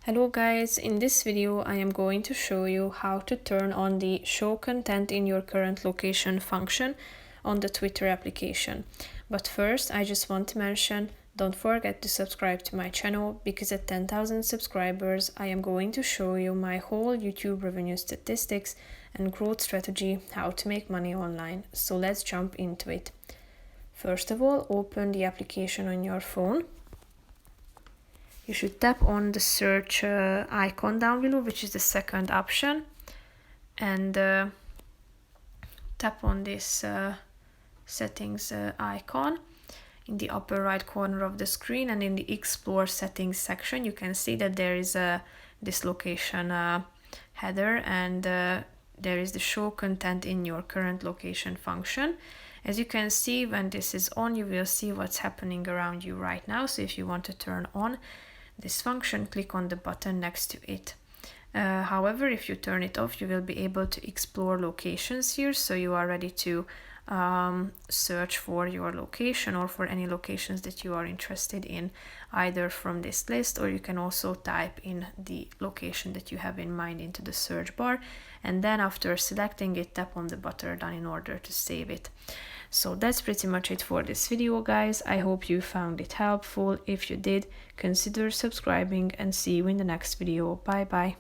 Hello guys, in this video I am going to show you how to turn on the show content in your current location function on the Twitter application. But first I just want to mention, don't forget to subscribe to my channel because at 10,000 subscribers I am going to show you my whole YouTube revenue statistics and growth strategy, how to make money online. So let's jump into it. First of all, open the application on your phone. You should tap on the search icon down below, which is the second option, and tap on this settings icon in the upper right corner of the screen, and in the explore settings section you can see that there is this location header, and there is the show content in your current location function. As you can see, when this is on, you will see what's happening around you right now. So if you want to turn on this function, click on the button next to it. However, if you turn it off, you will be able to explore locations here, so you are ready to search for your location or for any locations that you are interested in, either from this list, or you can also type in the location that you have in mind into the search bar, and then after selecting it, tap on the button down in order to save it. So that's pretty much it for this video, guys. I hope you found it helpful. If you did, consider subscribing, and see you in the next video. Bye bye.